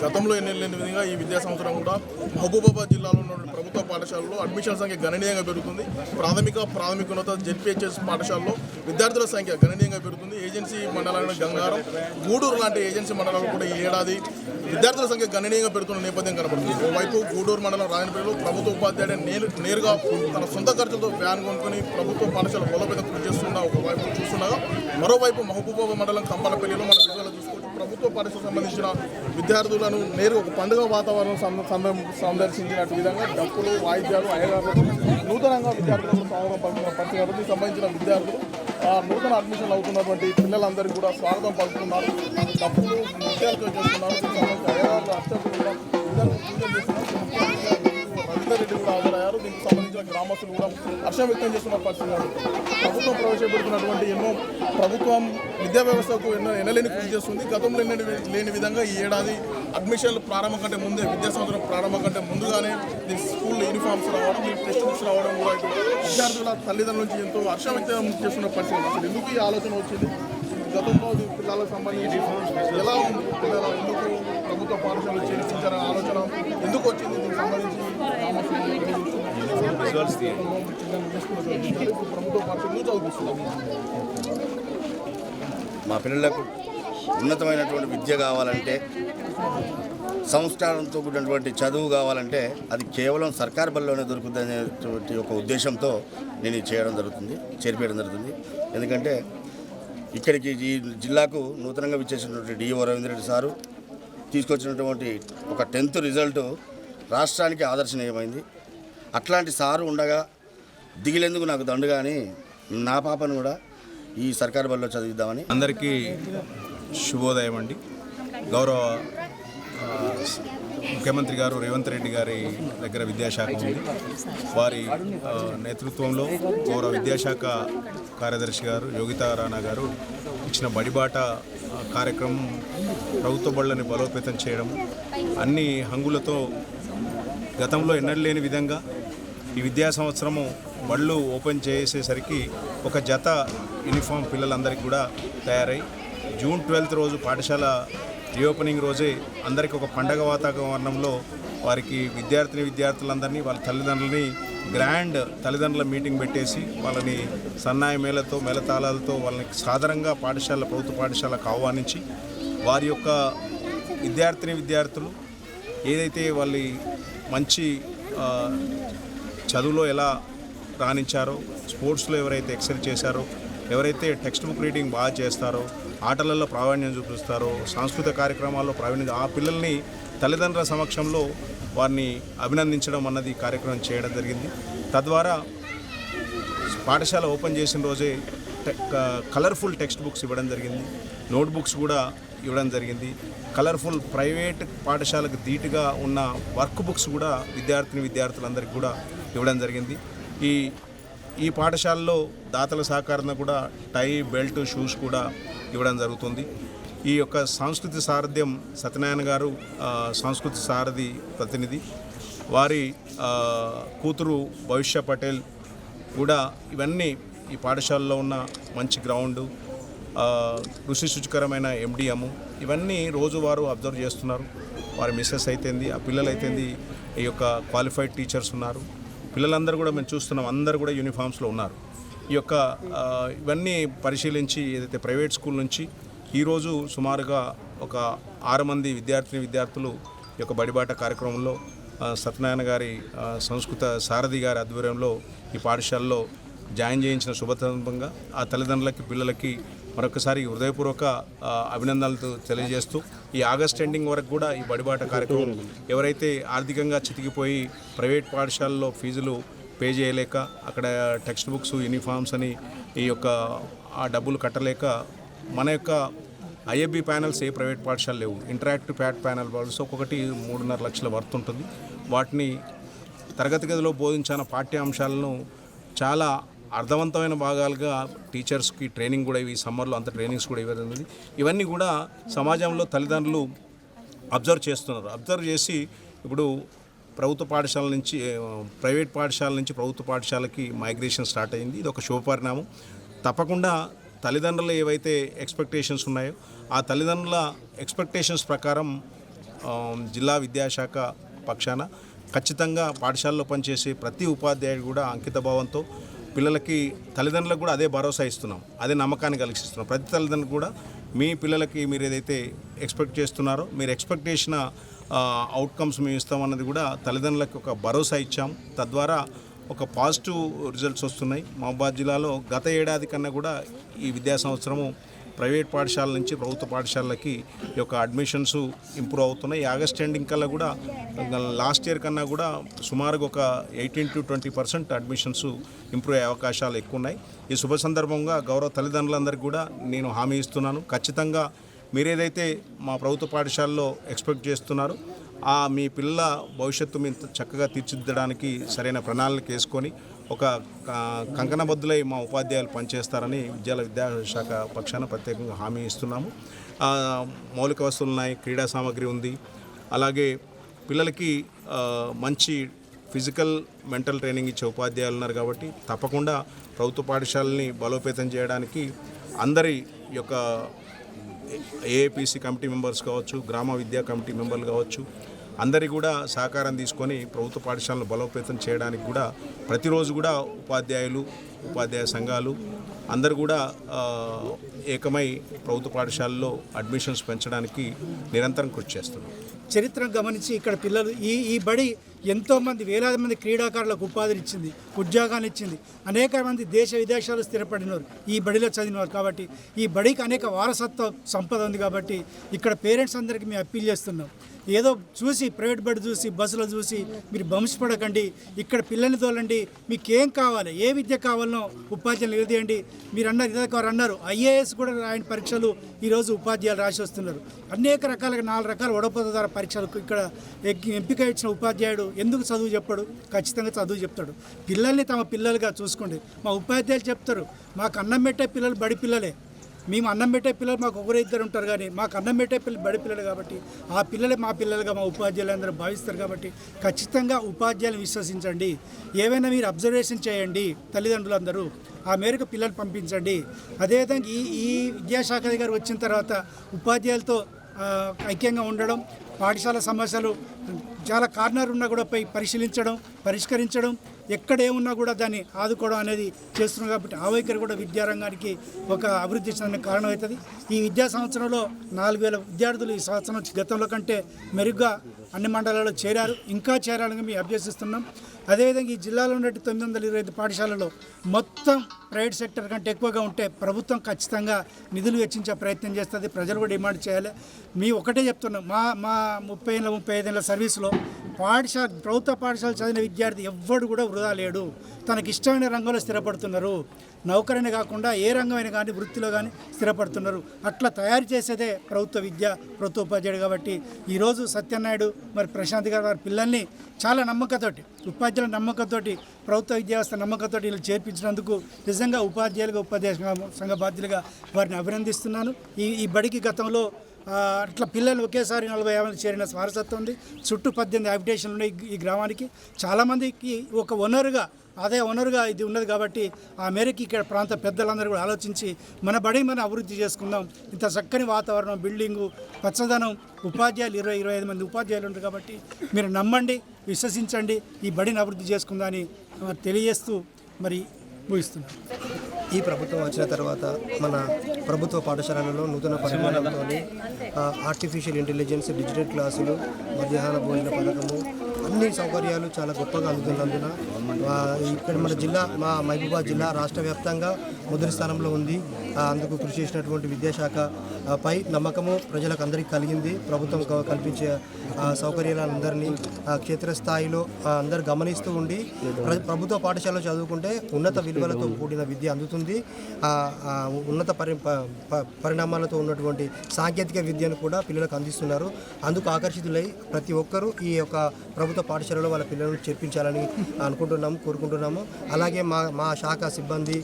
గతంలో ఎన్నెలేని విధంగా ఈ విద్యా సంవత్సరం కూడా మహబూబాబాద్ జిల్లాలో ఉన్న ప్రభుత్వ పాఠశాలలో అడ్మిషన్ సంఖ్య గణనీయంగా పెరుగుతుంది. ప్రాథమికోన్నత జెడ్పీహెచ్ఎస్ పాఠశాలలో విద్యార్థుల సంఖ్య గణనీయంగా పెరుగుతుంది. ఏజెన్సీ మండలాలైన గంగారం, గూడూరు లాంటి ఏజెన్సీ మండలాలు కూడా ఈ ఏడాది విద్యార్థుల సంఖ్య గణనీయంగా పెరుగుతున్న నేపథ్యం కనబడుతుంది. ఒకవైపు గూడూరు మండలం రాయనపల్లిలో ప్రభుత్వ ఉపాధ్యాయుడు నేరుగా తన సొంత ఖర్చులతో వ్యాన్ కొనుక్కొని ప్రభుత్వ పాఠశాల బలోపేతం కృషి చేస్తున్న ఒకవైపు చూస్తుండగా, మరోవైపు మహబూబాబాద్ మండలం కంపలపల్లిలో మన విజువల్ చూసుకోవచ్చు. ప్రభుత్వ పాఠశాలకు సంబంధించిన విద్యార్థులను నేరుగా ఒక పండుగ వాతావరణం సందర్శించినట్టు విధంగా డప్పులు, వాయిద్యాలు, అయ్యగారులకు నూతనంగా విద్యార్థులకు స్వాగతం పలుకుతున్న పరిస్థితి సంబంధించిన విద్యార్థులు నూతన అడ్మిషన్లు అవుతున్నటువంటి పిల్లలందరికీ కూడా స్వాగతం పలుకుతున్నారు. డప్పులు, నృత్యాలతో చేస్తున్నారు. అయ్యగారులు అర్చకులు పూజలు చేస్తున్నారు. రవీందర్ రెడ్డి కూడా హాజరయ్యారు. దీనికి సంబంధించిన గ్రామస్తులు కూడా హర్షం వ్యక్తం చేస్తున్న పరిస్థితి. ప్రభుత్వం ప్రవేశపెడుతున్నటువంటి ప్రభుత్వం విద్యా వ్యవస్థకు ఎన్నలేని కృషి చేస్తుంది. గతంలో లేని విధంగా ఈ ఏడాది అడ్మిషన్లు ప్రారంభం కంటే ముందే, విద్యా సంవత్సరం ప్రారంభం కంటే ముందుగానే స్కూల్ యూనిఫామ్స్ రావడం, టెక్స్ట్ బుక్స్ రావడం కూడా విద్యార్థుల తల్లిదండ్రుల నుంచి ఎంతో హర్షం వ్యక్తం చేస్తున్న పరిస్థితి. అసలు ఎందుకు ఈ ఆలోచన వచ్చింది? గతంలో పిల్లలకు సంబంధించి ఎలా ఉంది, పిల్లల ఎందుకు ప్రభుత్వ పాఠశాలలు చేర్చించారనే ఆలోచన ఎందుకు వచ్చింది? దీనికి సంబంధించి ప్రభుత్వ పాఠశాలను చదివిస్తున్నాం. మా పిల్లలకు ఉన్నతమైనటువంటి విద్య కావాలంటే, సంస్కారంతో కూడినటువంటి చదువు కావాలంటే అది కేవలం సర్కారు బడిలోనే దొరుకుతుందనేటువంటి ఒక ఉద్దేశంతో నేను చేయడం జరుగుతుంది, చేర్పేయడం జరుగుతుంది. ఎందుకంటే ఇక్కడికి ఈ జిల్లాకు నూతనంగా విచ్చేసినటువంటి డిఓ రవీంద్ర రెడ్డి సారు తీసుకొచ్చినటువంటి ఒక 10th రిజల్ట్ రాష్ట్రానికి ఆదర్శనీయమైంది. అట్లాంటి సారు ఉండగా దిగిలేందుకు నాకు దండు, కానీ నా పాపను కూడా ఈ సర్కారు బడిలో చదివిద్దామని. అందరికీ శుభోదయం అండి. గౌరవ ముఖ్యమంత్రి గారు రేవంత్ రెడ్డి గారి దగ్గర విద్యాశాఖ ఉంది. వారి నేతృత్వంలో గౌరవ విద్యాశాఖ కార్యదర్శి గారు యోగితా రాణా గారు ఇచ్చిన బడిబాట కార్యక్రమం ప్రభుత్వ బడులని బలోపేతం చేయడం, అన్ని హంగులతో గతంలో ఎన్నడలేని విధంగా ఈ విద్యా సంవత్సరము బళ్ళు ఓపెన్ చేసేసరికి ఒక జత యూనిఫామ్ పిల్లలందరికీ కూడా తయారై జూన్ 12th రోజు పాఠశాల రీఓపెనింగ్ రోజే అందరికీ ఒక పండగ వాతావరణంలో వారికి విద్యార్థులందరినీ వాళ్ళ తల్లిదండ్రులని గ్రాండ్ తల్లిదండ్రుల మీటింగ్ పెట్టేసి వాళ్ళని సన్నాయి మేళతాళాలతో వాళ్ళని సాధారణంగా ప్రభుత్వ పాఠశాలకు ఆహ్వానించి వారి యొక్క విద్యార్థులు ఏదైతే వాళ్ళ మంచి చదువులో ఎలా రాణించారో, స్పోర్ట్స్లో ఎవరైతే ఎక్సెల్ చేశారో, ఎవరైతే టెక్స్ట్ బుక్ రీడింగ్ బాగా చేస్తారో, ఆటలలో ప్రావీణ్యం చూపిస్తారో, సాంస్కృతిక కార్యక్రమాల్లో ప్రావీణ్యం, ఆ పిల్లల్ని తల్లిదండ్రుల సమక్షంలో వారిని అభినందించడం అన్నది కార్యక్రమం చేయడం జరిగింది. తద్వారా పాఠశాల ఓపెన్ చేసిన రోజే కలర్ఫుల్ టెక్స్ట్ బుక్స్ ఇవ్వడం జరిగింది, నోట్ బుక్స్ కూడా ఇవ్వడం జరిగింది. కలర్ఫుల్ ప్రైవేట్ పాఠశాలకు ధీటుగా ఉన్న వర్క్ బుక్స్ కూడా విద్యార్థులందరికీ కూడా ఇవ్వడం జరిగింది. ఈ పాఠశాలలో దాతల సహకారంతో కూడా టై, బెల్ట్, షూస్ కూడా ఇవ్వడం జరుగుతుంది. ఈ యొక్క సాంస్కృతిక సారథ్యం సత్యనారాయణ గారు సాంస్కృతిక సారథి ప్రతినిధి, వారి కూతురు భవిష్య పటేల్ కూడా ఇవన్నీ ఈ పాఠశాలలో ఉన్న మంచి గ్రౌండు, రుచికరమైన MDM ఇవన్నీ రోజువారు అబ్జర్వ్ చేస్తున్నారు. వారి మిస్సెస్ అయితేంది, ఆ పిల్లలు అయితేంది, ఈ యొక్క క్వాలిఫైడ్ టీచర్స్ ఉన్నారు. పిల్లలందరూ కూడా మేము చూస్తున్నాం, అందరూ కూడా యూనిఫామ్స్లో ఉన్నారు. ఈ యొక్క ఇవన్నీ పరిశీలించి ఏదైతే ప్రైవేట్ స్కూల్ నుంచి ఈరోజు సుమారుగా ఒక 6 మంది విద్యార్థులు ఈ యొక్క బడిబాట కార్యక్రమంలో సత్యనారాయణ గారి సంస్కృత సారథి గారి ఆధ్వర్యంలో ఈ పాఠశాలలో జాయిన్ చేయించిన శుభసందర్భంగా ఆ తల్లిదండ్రులకి, పిల్లలకి మరొకసారి హృదయపూర్వక అభినందనలు తెలియజేస్తూ ఈ ఆగస్ట్ ఎండింగ్ వరకు కూడా ఈ బడిబాట కార్యక్రమం ఎవరైతే ఆర్థికంగా చితికిపోయి ప్రైవేట్ పాఠశాలలో ఫీజులు పే చేయలేక, అక్కడ టెక్స్ట్ బుక్స్, యూనిఫామ్స్ అని ఈ యొక్క ఆ డబ్బులు కట్టలేక మన యొక్క IFB ప్యానల్స్ ఏ ప్రైవేట్ పాఠశాల లేవు. ఇంటరాక్టివ్ ప్యానల్ బాల్స్ ఒక్కొక్కటి 3.5 లక్షల వర్త్ ఉంటుంది. వాటిని తరగతి గదిలో బోధించిన పాఠ్యాంశాలను చాలా అర్థవంతమైన భాగాలుగా టీచర్స్కి ట్రైనింగ్ కూడా ఈ సమ్మర్లో అంత ట్రైనింగ్స్ కూడా ఇవ్వడం. ఇవన్నీ కూడా సమాజంలో తల్లిదండ్రులు అబ్జర్వ్ చేస్తున్నారు. అబ్జర్వ్ చేసి ఇప్పుడు ప్రభుత్వ పాఠశాల నుంచి ప్రైవేట్ పాఠశాల నుంచి ప్రభుత్వ పాఠశాలకి మైగ్రేషన్ స్టార్ట్ అయింది. ఇది ఒక శుభపరిణామం. తప్పకుండా తల్లిదండ్రులు ఏవైతే ఎక్స్పెక్టేషన్స్ ఉన్నాయో ఆ తల్లిదండ్రుల ఎక్స్పెక్టేషన్స్ ప్రకారం జిల్లా విద్యాశాఖ పక్షాన ఖచ్చితంగా పాఠశాలలో పనిచేసే ప్రతి ఉపాధ్యాయుడు కూడా అంకితభావంతో పిల్లలకి తల్లిదండ్రులకు కూడా అదే భరోసా ఇస్తున్నాం, అదే నమ్మకాన్ని కలిగిస్తున్నాం. ప్రతి తల్లిదండ్రులు కూడా మీ పిల్లలకి మీరు ఏదైతే ఎక్స్పెక్ట్ చేస్తున్నారో మీరు ఎక్స్పెక్ట్ చేసిన అవుట్కమ్స్ మేము ఇస్తామన్నది కూడా తల్లిదండ్రులకు ఒక భరోసా ఇచ్చాం. తద్వారా ఒక పాజిటివ్ రిజల్ట్స్ వస్తున్నాయి. మహబూబాబాద్ జిల్లాలో గత ఏడాది కన్నా కూడా ఈ విద్యా సంవత్సరము ప్రైవేట్ పాఠశాల నుంచి ప్రభుత్వ పాఠశాలలకి ఈ యొక్క అడ్మిషన్స్ ఇంప్రూవ్ అవుతున్నాయి. ఈ ఆగస్ట్ ఎండింగ్ కల్లా కూడా లాస్ట్ ఇయర్ కన్నా కూడా సుమారుగా ఒక 18 to 20% అడ్మిషన్స్ ఇంప్రూవ్ అయ్యే అవకాశాలు ఎక్కువ ఉన్నాయి. ఈ శుభ సందర్భంగా గౌరవ తల్లిదండ్రులందరికీ కూడా నేను హామీ ఇస్తున్నాను, ఖచ్చితంగా మీరేదైతే మా ప్రభుత్వ పాఠశాలలో ఎక్స్పెక్ట్ చేస్తున్నారో మీ పిల్లల భవిష్యత్తు మీరు చక్కగా తీర్చిదిద్దడానికి సరైన ప్రణాళిక వేసుకొని ఒక కంకణబద్దులై మా ఉపాధ్యాయులు పనిచేస్తారని విద్యాశాఖ పక్షాన ప్రత్యేకంగా హామీ ఇస్తున్నాము. మౌలిక వస్తువులు ఉన్నాయి, క్రీడా సామాగ్రి ఉంది, అలాగే పిల్లలకి మంచి ఫిజికల్ మెంటల్ ట్రైనింగ్ ఇచ్చే ఉపాధ్యాయులు ఉన్నారు. కాబట్టి తప్పకుండా ప్రభుత్వ పాఠశాలని బలోపేతం చేయడానికి అందరి యొక్క ఏఏపీసీ కమిటీ మెంబర్స్ కావచ్చు, గ్రామ విద్యా కమిటీ మెంబర్లు కావచ్చు, అందరి కూడా సహకారం తీసుకొని ప్రభుత్వ పాఠశాలను బలోపేతం చేయడానికి కూడా ప్రతిరోజు కూడా ఉపాధ్యాయులు, ఉపాధ్యాయ సంఘాలు అందరూ కూడా ఏకమై ప్రభుత్వ పాఠశాలలో అడ్మిషన్స్ పెంచడానికి నిరంతరం కృషి చేస్తున్నారు. చరిత్రను గమనించి ఇక్కడ పిల్లలు ఈ బడి ఎంతోమంది వేలాది మంది క్రీడాకారులకు ఉపాధిని ఇచ్చింది, ఉద్యోగాన్ని ఇచ్చింది. అనేక మంది దేశ విదేశాలు స్థిరపడినారు ఈ బడిలో చదివినారు. కాబట్టి ఈ బడికి అనేక వారసత్వ సంపద ఉంది. కాబట్టి ఇక్కడ పేరెంట్స్ అందరికీ మేము అప్పీల్ చేస్తున్నాం, ఏదో చూసి ప్రైవేట్ బడి చూసి బస్సులో చూసి మీరు బంశపడకండి. ఇక్కడ పిల్లల్ని తోలండి, మీకేం కావాలి, ఏ విద్య కావాలనో ఉపాధ్యాయులు నిలదీయండి. మీరు అన్నారు ఐఏఎస్ కూడా రాయని పరీక్షలు ఈరోజు ఉపాధ్యాయులు రాసి వస్తున్నారు. అనేక రకాలుగా 4 రకాల వడపోతదార పరీక్షలకు ఇక్కడ ఎంపిక ఇచ్చిన ఉపాధ్యాయుడు ఎందుకు చదువు చెప్పాడు? ఖచ్చితంగా చదువు చెప్తాడు. పిల్లల్ని తమ పిల్లలుగా చూసుకోండి. మా ఉపాధ్యాయులు చెప్తారు, మాకు అన్నం పెట్టే పిల్లలు బడి పిల్లలే, మేము అన్నం పెట్టే పిల్లలు మాకు 1-2 ఉంటారు, కానీ మాకు అన్నం పెట్టే పిల్లలు బడి పిల్లలు. కాబట్టి ఆ పిల్లలే మా పిల్లలుగా మా ఉపాధ్యాయులు అందరూ భావిస్తారు. కాబట్టి ఖచ్చితంగా ఉపాధ్యాయులు విశ్వసించండి. ఏవైనా మీరు అబ్జర్వేషన్ చేయండి, తల్లిదండ్రులందరూ ఆ మేరకు పిల్లలు పంపించండి. అదేవిధంగా ఈ విద్యాశాఖ గారు వచ్చిన తర్వాత ఉపాధ్యాయులతో ఐక్యంగా ఉండడం, పాఠశాల సమస్యలు చాలా కార్నర్ ఉన్నా కూడా పోయి పరిశీలించడం, పరిష్కరించడం, ఎక్కడ ఏమున్నా కూడా దాన్ని ఆదుకోవడం అనేది చేస్తున్నాం. కాబట్టి ఆ వైఖరి కూడా విద్యారంగానికి ఒక అభివృద్ధి చెందడానికి కారణమవుతుంది. ఈ విద్యా సంవత్సరంలో 4,000 విద్యార్థులు ఈ సంవత్సరం గతంలో కంటే మెరుగ్గా అన్ని మండలాల్లో చేరారు. ఇంకా చేరాలని మేము అభ్యసిస్తున్నాం. అదేవిధంగా ఈ జిల్లాలో ఉన్న 925 పాఠశాలలో మొత్తం ప్రైవేట్ సెక్టర్ కంటే ఎక్కువగా ఉంటే ప్రభుత్వం ఖచ్చితంగా నిధులు వెచ్చించే ప్రయత్నం చేస్తుంది. ప్రజలు కూడా డిమాండ్ చేయాలి. మీ ఒకటే చెప్తున్నాం, మా 35 ఏళ్ళ సర్వీస్లో ప్రభుత్వ పాఠశాల చదివిన విద్యార్థి ఎవ్వడు కూడా వృధా లేడు. తనకి ఇష్టమైన రంగంలో స్థిరపడుతున్నారు. నౌకరైనా కాకుండా ఏ రంగమైనా కానీ వృత్తిలో కానీ స్థిరపడుతున్నారు. అట్లా తయారు చేసేదే ప్రభుత్వ విద్య, ప్రభుత్వ ఉపాధ్యాయుడు. కాబట్టి ఈరోజు సత్యనారాయణ మరి ప్రశాంత్ గారు వారి పిల్లల్ని చాలా నమ్మకంతోటి, ఉపాధ్యాయుల నమ్మకంతో, ప్రభుత్వ విద్యా వ్యవస్థ నమ్మకంతో వీళ్ళు చేర్పించినందుకు నిజంగా ఉపాధ్యాయులుగా, ఉపాధ్యాయ సంఘ బాధ్యులుగా వారిని అభినందిస్తున్నాను. ఈ బడికి గతంలో అట్లా పిల్లలు ఒకేసారి 40-50 చేరిన వారసత్వం ఉంది. చుట్టూ 18 హ్యాబిటేషన్లు ఉన్నాయి ఈ గ్రామానికి. చాలామందికి ఒక వనరుగా ఇది ఉన్నది. కాబట్టి ఆ మేరకు ఇక్కడ ప్రాంత పెద్దలందరూ కూడా ఆలోచించి మన బడి మనం అభివృద్ధి చేసుకుందాం. ఇంత చక్కని వాతావరణం, బిల్డింగు, పచ్చదనం, ఉపాధ్యాయులు 20-25 మంది ఉపాధ్యాయులు ఉంటారు. కాబట్టి మీరు నమ్మండి, విశ్వసించండి, ఈ బడిని అభివృద్ధి చేసుకుందామని తెలియజేస్తూ మరి ముగిస్తున్నాను. ఈ ప్రభుత్వం వచ్చిన తర్వాత మన ప్రభుత్వ పాఠశాలలలో నూతన పరిమాణంతో ఆర్టిఫిషియల్ ఇంటెలిజెన్స్, డిజిటల్ క్లాసులు, మధ్యాహ్న భోజన పథకము, అన్ని సౌకర్యాలు చాలా గొప్పగా అందుతున్నందున ఇక్కడ మన జిల్లా, మా మహబూబాబాద్ జిల్లా రాష్ట్ర వ్యాప్తంగా మొదటి స్థానంలో ఉంది. అందుకు కృషి చేసినటువంటి విద్యాశాఖ పై నమ్మకము ప్రజలకు అందరికీ కలిగింది. ప్రభుత్వం కల్పించే సౌకర్యాలందరినీ క్షేత్రస్థాయిలో అందరు గమనిస్తూ ఉండి ప్రభుత్వ పాఠశాలలో చదువుకుంటే ఉన్నత విలువలతో కూడిన విద్య అందుతుంది. ఉన్నత పరిణామాలతో ఉన్నటువంటి సాంకేతిక విద్యను కూడా పిల్లలకు అందిస్తున్నారు. అందుకు ఆకర్షితులై ప్రతి ఒక్కరూ ఈ యొక్క ప్రభుత్వ పాఠశాలలో వాళ్ళ పిల్లలను చేర్పించాలని కోరుకుంటున్నాము. అలాగే మా శాఖ సిబ్బంది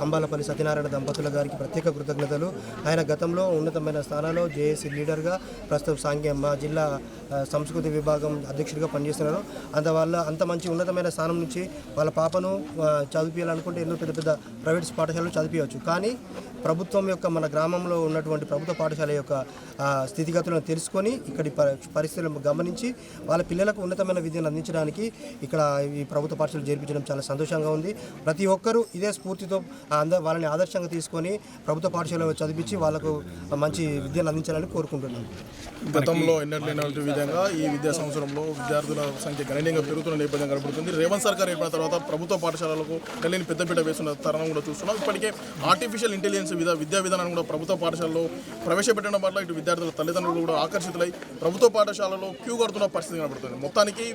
కంబాలపల్లి సత్యనారాయణ దంపతుల గారికి ప్రత్యేక కృతజ్ఞతలు. ఆయన గతంలో ఉన్నతమైన స్థానాల్లో జేఏసీ లీడర్గా, ప్రస్తుతం మా జిల్లా సంస్కృతి విభాగం అధ్యక్షుడిగా పనిచేస్తున్నారు. అందువల్ల అంత మంచి ఉన్నతమైన స్థానం నుంచి వాళ్ళ పాపను చదివించాలనుకుంటే ఎన్నో పెద్ద పెద్ద ప్రైవేట్ పాఠశాలలు చదివించవచ్చు. కానీ ప్రభుత్వం యొక్క మన గ్రామంలో ఉన్నటువంటి ప్రభుత్వ పాఠశాల యొక్క స్థితిగతులను తెలుసుకొని ఇక్కడి పరిస్థితులను గమనించి వాళ్ళ పిల్లలకు ఉన్నతమైన విద్యను అందించడానికి ఇక్కడ ఈ ప్రభుత్వ పాఠశాలలు చేర్పించడం చాలా సంతోషంగా ఉంది. ప్రతి ఒక్కరూ ఇదే స్ఫూర్తితో వాళ్ళని ఆదర్శంగా తీసుకొని ప్రభుత్వ పాఠశాలలో చదివించి వాళ్ళకు మంచి విద్యను అందించాలని కోరుకుంటున్నాను. గతంలో ఎన్నట్లేనటువంటి విధంగా ఈ విద్యా సంవత్సరంలో విద్యార్థుల సంఖ్య గణనీయంగా పెరుగుతున్న నేపథ్యం కనబడుతుంది. రేవంత్ సర్కార్ ఏర్పడిన తర్వాత ప్రభుత్వ పాఠశాలలకు ఢిల్లీని పెద్దపీట వేస్తున్న తరుణం కూడా చూస్తున్నాం. ఇప్పటికే ఆర్టిఫిషియల్ ఇంటెలిజెన్స్ విద్యా విధానాన్ని కూడా ప్రభుత్వ పాఠశాలలో ప్రవేశపెట్టడం వల్ల ఇటు విద్యార్థుల తల్లిదండ్రులు కూడా ఆకర్షితులై ప్రభుత్వ పాఠశాలలో క్యూ కడుతున్న పరిస్థితి కనబడుతుంది. మొత్తానికి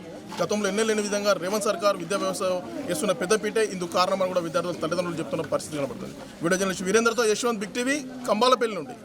గతంలో ఎన్నెలేని విధంగా రేవంత్ సర్కార్ విద్యా వ్యవస్థ వేస్తున్న పెద్దపీటే ఇందుకు కారణమని కూడా విద్యార్థుల తల్లిదండ్రులు చెప్తున్న పరిస్థితి కనబడుతుంది. వీడియో జర్నలిస్ట్ వీరేంద్రతో యశ్వంత్, బిగ్ టీవీ, కంబాలపల్లి నుండి.